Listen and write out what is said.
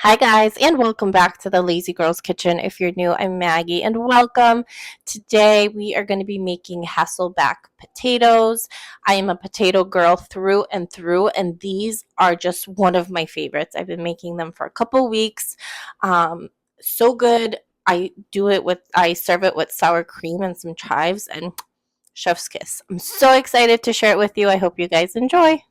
Hi, guys, and welcome back to the Lazy Girls Kitchen. If you're new, I'm Maggie, and welcome. Today, we are going to be making Hasselback potatoes. I am a potato girl through and through, and these are just one of my favorites. I've been making them for a couple weeks. So good. I serve it with sour cream and some chives, and chef's kiss. I'm so excited to share it with you. I hope you guys enjoy.